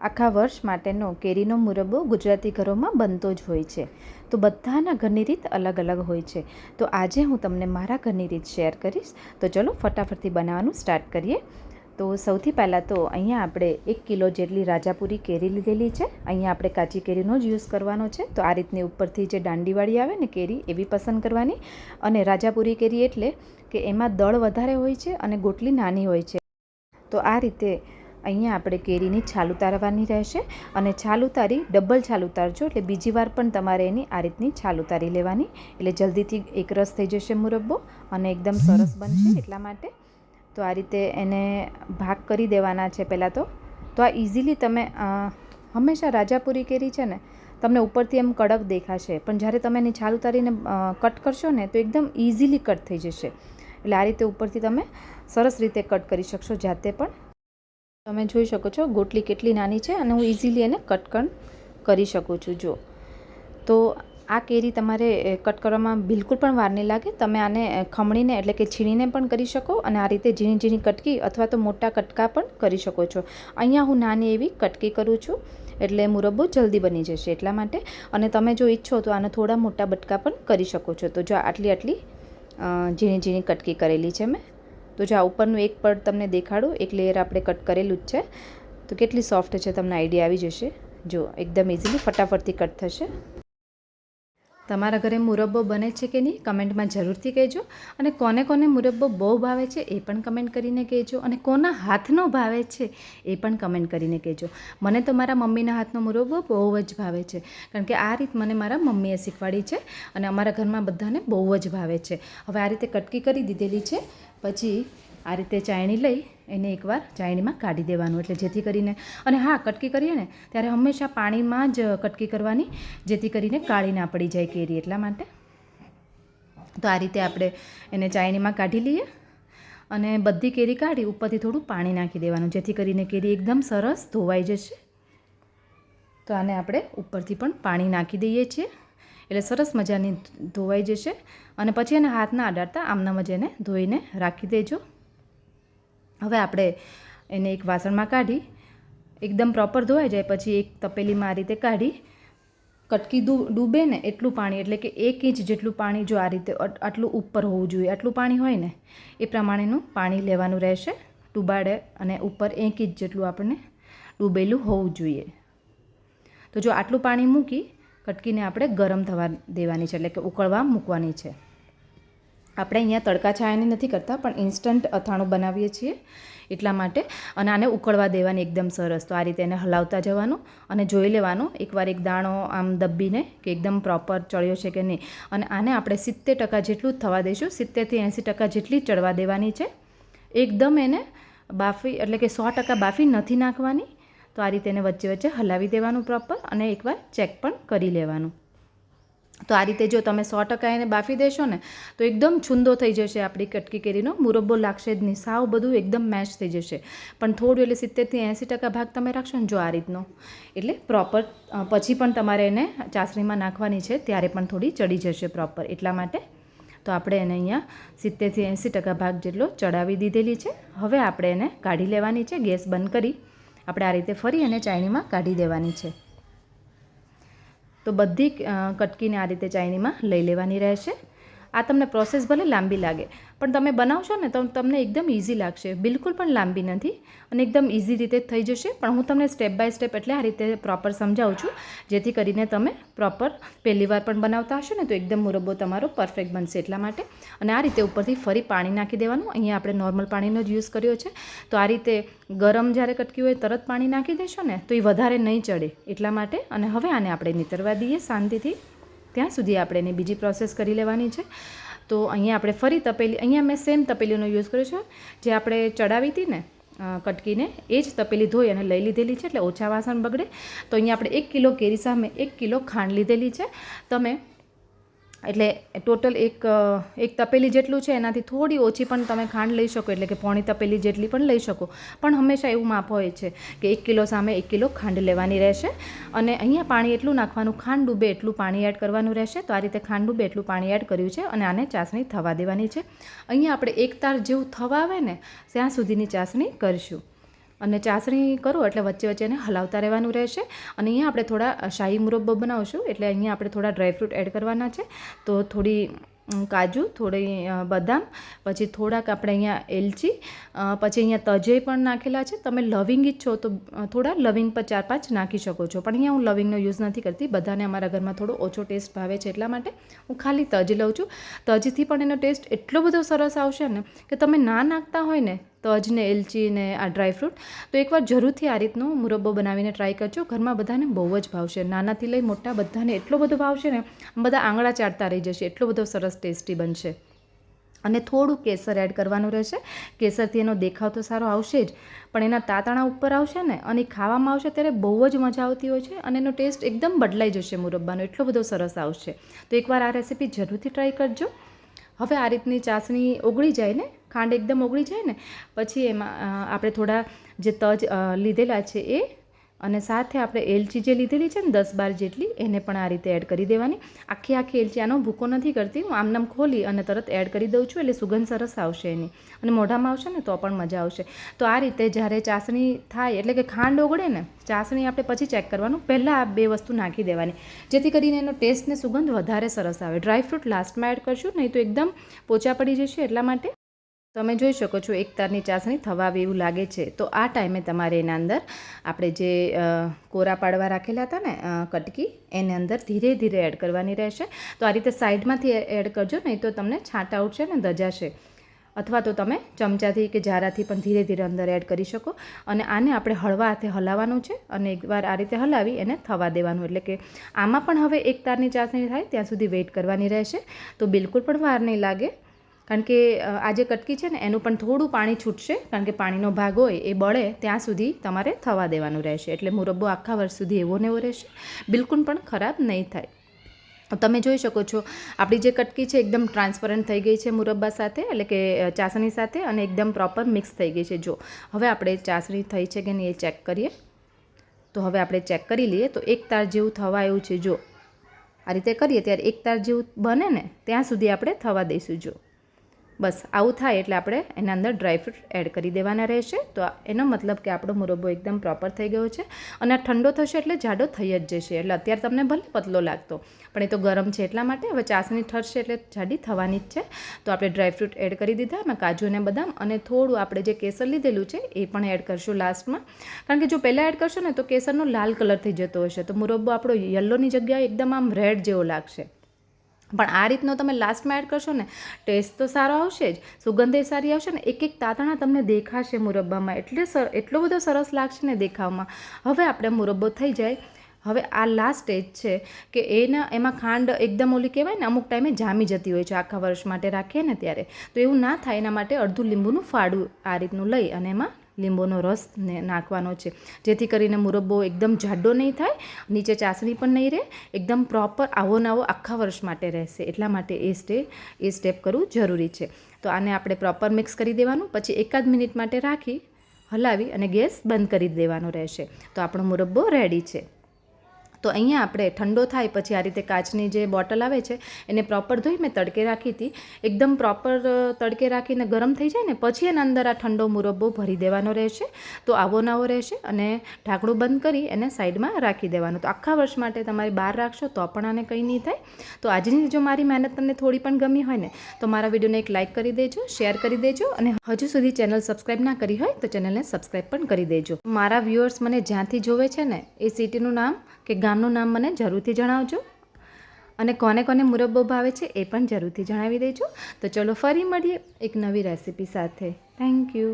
આખા વર્ષ માટેનો કેરીનો મુરબ્બો ગુજરાતી ઘરોમાં બનતો જ હોય છે. તો બધાના ઘરની રીત અલગ અલગ હોય છે. તો આજે હું તમને મારા ઘરની રીત શેર કરીશ. તો ચલો ફટાફટથી બનાવવાનું સ્ટાર્ટ કરીએ. તો સૌથી પહેલાં તો અહીંયા આપણે 1 કિલો જેટલી રાજાપુરી કેરી લીધેલી છે. અહીંયા આપણે કાચી કેરીનો જ યુઝ કરવાનો છે. તો આ રીતની ઉપરથી જે દાંડીવાળી આવે ને કેરી એવી પસંદ કરવાની. અને રાજાપુરી કેરી એટલે કે એમાં દળ વધારે હોય છે અને ગોટલી નાની હોય છે. તો આ રીતે અહીંયા આપણે કેરીની છાલ ઉતારવાની રહેશે અને છાલ ઉતારી ડબલ છાલ ઉતારજો, એટલે બીજી વાર પણ તમારે એની આ રીતની છાલ ઉતારી લેવાની, એટલે જલ્દીથી એક રસ થઈ જશે મુરબ્બો અને એકદમ સરસ બનશે. એટલા માટે તો આ રીતે એને ભાગ કરી દેવાના છે પહેલાં તો આ ઇઝીલી તમે હંમેશા રાજાપુરી કેરી છે ને તમને ઉપરથી એમ કડક દેખાશે, પણ જ્યારે તમે એની છાલ ઉતારીને કટ કરશો ને તો એકદમ ઇઝીલી કટ થઈ જશે. એટલે આ રીતે ઉપરથી તમે સરસ રીતે કટ કરી શકશો જાતે પણ. તમે જોઈ શકો છો ગોટલી કેટલી નાની છે અને હું ઇઝીલી એને કટ કરી શકું છું. જો તો આ કેરી તમારે કટ કરવામાં બિલકુલ પણ વાર નહીં લાગે. તમે આને ખમણીને એટલે કે છીણીને પણ કરી શકો અને આ રીતે ઝીણી ઝીણી કટકી અથવા તો મોટા કટકા પણ કરી શકો છો. અહીંયા હું નાની એવી કટકી કરું છું એટલે મુરબ્બો જલ્દી બની જશે એટલા માટે. અને તમે જો ઈચ્છો તો આને થોડા મોટા બટકા પણ કરી શકો છો. તો જો આટલી ઝીણી ઝીણી કટકી કરેલી છે મેં. તો જો આ ઉપરનું એક પડ તમને દેખાડું, એક લેયર આપણે કટ કરેલું જ છે. તો કેટલી સોફ્ટ છે તમને આઈડિયા આવી જશે. જો એકદમ ઇઝીલી ફટાફટથી કટ થશે. તમારા ઘરે મુરબ્બો બને છે કે નહીં કમેન્ટમાં જરૂરથી કહેજો. અને કોને કોને મુરબ્બો બહુ ભાવે છે એ પણ કમેન્ટ કરીને કહેજો. અને કોના હાથનો ભાવે છે એ પણ કમેન્ટ કરીને કહેજો. મને તો મારા મમ્મીના હાથનો મુરબ્બો બહુ જ ભાવે છે, કારણ કે આ રીત મને મારા મમ્મીએ શીખવાડી છે અને અમારા ઘરમાં બધાને બહુ જ ભાવે છે. હવે આ રીતે કટકી કરી દીધેલી છે. પછી આ રીતે ચાયણી લઈ એને એકવાર ચાયણીમાં કાઢી દેવાનું, એટલે જેથી કરીને, અને હા, કટકી કરીએ ને ત્યારે હંમેશા પાણીમાં જ કટકી કરવાની, જેથી કરીને કાળી ના પડી જાય કેરી એટલા માટે. તો આ રીતે આપણે એને ચાયણીમાં કાઢી લઈએ અને બધી કેરી કાઢી ઉપરથી થોડું પાણી નાખી દેવાનું, જેથી કરીને કેરી એકદમ સરસ ધોવાઈ જશે. તો આને આપણે ઉપરથી પણ પાણી નાખી દઈએ છીએ એટલે સરસ મજાની ધોવાઈ જશે. અને પછી એને હાથ ના અડાડતા આમનામ જ એને ધોઈને રાખી દેજો. હવે આપણે એને એક વાસણમાં કાઢી એકદમ પ્રોપર ધોવાઈ જાય પછી એક તપેલીમાં આ રીતે કાઢી કટકી ડૂબે ને એટલું પાણી, એટલે કે 1 ઇંચ જેટલું પાણી, જો આ રીતે આટલું ઉપર હોવું જોઈએ, આટલું પાણી હોય ને એ પ્રમાણેનું પાણી લેવાનું રહેશે ડૂબાડે, અને ઉપર 1 ઇંચ જેટલું આપણને ડૂબેલું હોવું જોઈએ. તો જો આટલું પાણી મૂકી કટકીને આપણે ગરમ થવા દેવાની છે, એટલે કે ઉકળવા મૂકવાની છે. આપણે અહીંયા તડકા છાયાની નથી કરતા, પણ ઇન્સ્ટન્ટ અથાણું બનાવીએ છીએ એટલા માટે. અને આને ઉકળવા દેવાની એકદમ સરસ. તો આ રીતે એને હલાવતા જવાનું અને જોઈ લેવાનું એકવાર એક દાણો આમ દબીને કે એકદમ પ્રોપર ચડ્યો છે કે નહીં. અને આને આપણે 70% જેટલું જ થવા દઈશું. 70 થી 80% જેટલી ચડવા દેવાની છે. એકદમ એને બાફી એટલે કે 100% બાફી નથી નાખવાની. તો આ રીતે એને વચ્ચે વચ્ચે હલાવી દેવાનું પ્રોપર અને એકવાર ચેક પણ કરી લેવાનું. તો આ રીતે જો તમે 100% એને બાફી દેશો ને તો એકદમ છુંદો થઈ જશે આપણી કટકી કેરીનો, મુરબ્બો લાગશે જ નહીં, સાવ બધું એકદમ મેશ થઈ જશે. પણ થોડું એટલે 70 થી 80% ભાગ તમે રાખશો ને જો આ રીતનો, એટલે પ્રોપર પછી પણ તમારે એને ચાસણીમાં નાખવાની છે ત્યારે પણ થોડી ચડી જશે પ્રોપર એટલા માટે. તો આપણે એને અહીંયા 70 થી 80% ભાગ જેટલો ચડાવી દીધેલી છે. હવે આપણે એને કાઢી લેવાની છે. ગેસ બંધ કરી આપણે આ રીતે ફરી અને ચાયણીમાં કાઢી દેવાની છે. તો બધી કટકીને આ રીતે ચાયણીમાં લઈ લેવાની રહેશે. આ તમને પ્રોસેસ ભલે લાંબી લાગે પણ તમે બનાવશો ને તો તમને એકદમ ઇઝી લાગશે. બિલકુલ પણ લાંબી નથી અને એકદમ ઇઝી રીતે થઈ જશે. પણ હું તમને સ્ટેપ બાય સ્ટેપ એટલે આ રીતે પ્રોપર સમજાવું છું, જેથી કરીને તમે પ્રોપર પહેલી વાર પણ બનાવતા હશો ને તો એકદમ મુરબ્બો તમારો પરફેક્ટ બનશે એટલા માટે. અને આ રીતે ઉપરથી ફરી પાણી નાખી દેવાનું. અહીંયા આપણે નોર્મલ પાણીનો જ યુઝ કર્યો છે. તો આ રીતે ગરમ જ્યારે કટકી હોય તરત પાણી નાખી દેશો ને તો એ વધારે નહીં ચડે એટલા માટે. અને હવે આને આપણે નીતરવા દઈએ શાંતિથી. ત્યાં સુધી આપણે એની બીજી પ્રોસેસ કરી લેવાની છે. તો અહીંયા આપણે ફરી તપેલી, અહીંયા મેં સેમ તપેલીનો યુઝ કર્યો છે જે આપણે ચડાવી હતી ને કટકીને, એ જ તપેલી ધોઈ અને લઈ લીધેલી છે એટલે ઓછા વાસણ બગડે. તો અહીંયા આપણે 1 કિલો કેરી સામે 1 કિલો ખાંડ લીધેલી છે. તમે એટલે ટોટલ એક તપેલી જેટલું છે એનાથી થોડી ઓછી પણ તમે ખાંડ લઈ શકો, એટલે કે પોણી તપેલી જેટલી પણ લઈ શકો. પણ હંમેશા એવું માપ હોય છે કે 1 કિલો સામે 1 કિલો ખાંડ લેવાની રહેશે. અને અહીંયા પાણી એટલું નાખવાનું, ખાંડ ડૂબે એટલું પાણી એડ કરવાનું રહેશે. તો આ રીતે ખાંડ ડૂબે એટલું પાણી એડ કર્યું છે અને આને ચાસણી થવા દેવાની છે. અહીંયા આપણે એક તાર જેવું થવા આવે ને ત્યાં સુધીની ચાસણી કરીશું. અને ચાસણી કરો એટલે વચ્ચે વચ્ચે એને હલાવતા રહેવાનું રહેશે. અને અહીંયા આપણે થોડા શાહી મુરબ્બો બનાવશું, એટલે અહીંયા આપણે થોડા ડ્રાયફ્રૂટ એડ કરવાના છે. તો થોડી કાજુ, થોડી બદામ, પછી થોડાક આપણે અહીંયા એલચી, પછી અહીંયા તજે પણ નાખેલા છે. તમે લવિંગ ઈચ્છો તો થોડા લવિંગ પર 4-5 નાખી શકો છો, પણ અહીંયા હું લવિંગનો યુઝ નથી કરતી. બધાને અમારા ઘરમાં થોડો ઓછો ટેસ્ટ ભાવે છે, એટલા માટે હું ખાલી તજ લઉં છું. તજથી પણ એનો ટેસ્ટ એટલો બધો સરસ આવશે ને કે તમે ના નાખતા હોય ને તજ ને એલચી ને આ ડ્રાયફ્રૂટ, તો એકવાર જરૂરથી આ રીતનો મુરબ્બો બનાવીને ટ્રાય કરજો. ઘરમાં બધાને બહુ જ ભાવશે, નાનાથી લઈ મોટા બધાને એટલો બધો ભાવશે ને, બધા આંગળા ચાટતા રહી જશે, એટલો બધો સરસ ટેસ્ટી બનશે. અને થોડું કેસર એડ કરવાનું રહેશે. કેસરથી એનો દેખાવ તો સારો આવશે જ, પણ એના તાતણા ઉપર આવશે ને અને ખાવામાં આવશે ત્યારે બહુ જ મજા આવતી હોય છે, અને એનો ટેસ્ટ એકદમ બદલાઈ જશે મુરબ્બાનો, એટલો બધો સરસ આવશે. તો એકવાર આ રેસીપી જરૂરથી ટ્રાય કરજો. હવે આ રીતની ચાસણી ઓગળી જાય ને, ખાંડ એકદમ ઓગળી જાય ને, પછી એમાં આપણે થોડા જે તજ લીધેલા છે એ, અને સાથે આપણે એલચી જે લીધેલી છે ને 10-12 જેટલી, એને પણ આ રીતે એડ કરી દેવાની. આખી એલચી, આનો ભૂકો નથી કરતી હું, આમનામ ખોલી અને તરત એડ કરી દઉં છું, એટલે સુગંધ સરસ આવશે એની, અને મોઢામાં આવશે ને તો પણ મજા આવશે. તો આ રીતે જ્યારે ચાસણી થાય એટલે કે ખાંડ ઓગળે ને, ચાસણી આપણે પછી ચેક કરવાનું, પહેલાં આ 2 વસ્તુ નાખી દેવાની, જેથી કરીને એનો ટેસ્ટ ને સુગંધ વધારે સરસ આવે. ડ્રાયફ્રૂટ લાસ્ટમાં એડ કરશું, નહીં તો એકદમ પોચા પડી જશે, એટલા માટે. તમે જોઈ શકો છો એક તારની ચાસણી થવા આવે એવું લાગે છે. તો આ ટાઈમે તમારે એના અંદર આપણે જે કોરા પાડવા રાખેલા હતા ને કટકી, એની અંદર ધીરે ધીરે એડ કરવાની રહેશે. તો આ રીતે સાઈડમાંથી એડ કરજો, નહીં તો તમને છાંટા ઉઠશે ને દજાશે. અથવા તો તમે ચમચાથી કે જારાથી પણ ધીરે ધીરે અંદર એડ કરી શકો. અને આને આપણે હળવા હાથે હલાવવાનું છે, અને એકવાર આ રીતે હલાવી એને થવા દેવાનું. એટલે કે આમાં પણ હવે એક તારની ચાસણી થાય ત્યાં સુધી વેઇટ કરવાની રહેશે. તો બિલકુલ પણ વાર નહીં લાગે, કારણ કે આ જે કટકી છે ને એનું પણ થોડું પાણી છૂટશે, કારણ કે પાણીનો ભાગ હોય એ બળે ત્યાં સુધી તમારે થવા દેવાનું રહેશે. એટલે મુરબ્બો આખા વર્ષ સુધી એવો ને એવો રહેશે, બિલકુલ પણ ખરાબ નહીં થાય. તમે જોઈ શકો છો આપણી જે કટકી છે એકદમ ટ્રાન્સપરન્ટ થઈ ગઈ છે મુરબ્બા સાથે, એટલે કે ચાસણી સાથે, અને એકદમ પ્રોપર મિક્સ થઈ ગઈ છે. જો હવે આપણે ચાસણી થઈ છે કે નહીં એ ચેક કરીએ. તો હવે આપણે ચેક કરી લઈએ. તો એક તાર જેવું થવા આવ્યું છે. જો આ રીતે કરીએ ત્યારે એક તાર જેવું બને ને ત્યાં સુધી આપણે થવા દઈશું. જો બસ આવું થાય એટલે આપણે એના અંદર ડ્રાયફ્રૂટ એડ કરી દેવાના રહેશે. તો એનો મતલબ કે આપણો મુરબ્બો એકદમ પ્રોપર થઈ ગયો છે. અને આ ઠંડો થશે એટલે જાડો થઈ જ જશે. એટલે અત્યારે તમને ભલે પતલો લાગતો, પણ એ તો ગરમ છે એટલા માટે. હવે ચાસણી ઠરશે એટલે જાડી થવાની જ છે. તો આપણે ડ્રાયફ્રૂટ એડ કરી દીધા, એમાં કાજુ અને બદામ, અને થોડું આપણે જે કેસર લીધેલું છે એ પણ એડ કરશું લાસ્ટમાં. કારણ કે જો પહેલાં એડ કરશો ને તો કેસરનો લાલ કલર થઈ જતો હશે, તો મુરબ્બો આપણો યલોની જગ્યાએ એકદમ આમ રેડ જેવો લાગશે. પણ આ રીતનો તમે લાસ્ટમાં એડ કરશો ને, ટેસ્ટ તો સારો આવશે જ, સુગંધ સારી આવશે ને, એક તાતણા તમને દેખાશે મુરબ્બામાં, એટલો બધો સરસ લાગશે ને દેખાવમાં. હવે આપણે મુરબ્બો થઈ જાય, હવે આ લાસ્ટ સ્ટેજ છે કે એમાં ખાંડ એકદમ ઓલી કહેવાય ને, અમુક ટાઈમે જામી જતી હોય છે આખા વર્ષ માટે રાખીએ ને ત્યારે. તો એવું ના થાય એના માટે અડધું લીંબુનું ફાડું આ રીતનું લઈ અને એમાં લીંબુનો રસ નાખવાનો છે, જેથી કરીને મુરબ્બો એકદમ જાડો નહીં થાય, નીચે ચાસણી પણ નહીં રહે, એકદમ પ્રોપર આવો નવો આખા વર્ષ માટે રહેશે. એટલા માટે એ સ્ટેપ કરવું જરૂરી છે. તો આને આપણે પ્રોપર મિક્સ કરી દેવાનું, પછી 1 મિનિટ માટે રાખી હલાવી અને ગેસ બંધ કરી દેવાનો રહેશે. તો આપણો મુરબ્બો રેડી છે. તો અહીંયા આપણે ઠંડો થાય પછી આ રીતે કાચની જે બોટલ આવે છે એને પ્રોપર ધોઈ મેં તડકે રાખી હતી. એકદમ પ્રોપર તડકે રાખીને ગરમ થઈ જાય ને પછી એના અંદર આ ઠંડો મુરબ્બો ભરી દેવાનો રહેશે. તો આવો નવો રહેશે, અને ઢાંકણું બંધ કરી એને સાઈડમાં રાખી દેવાનું. તો આખા વર્ષ માટે તમારે બહાર રાખશો તો પણ આને કંઈ નહીં થાય. તો આજની જો મારી મહેનત તમને થોડી પણ ગમી હોય ને તો મારા વિડીયોને એક લાઇક કરી દેજો, શેર કરી દેજો, અને હજુ સુધી ચેનલ સબસ્ક્રાઈબ ના કરી હોય તો ચેનલને સબસ્ક્રાઈબ પણ કરી દેજો. મારા વ્યુઅર્સ મને જ્યાંથી જોવે છે ને એ સિટીનું નામ કે ગામનું નામ મને જરૂરથી જણાવજો, અને કોને કોને મુરબ્બો ભાવે છે એ પણ જરૂરથી જણાવી દેજો. તો ચલો ફરી મળીએ એક નવી રેસીપી સાથે. Thank you.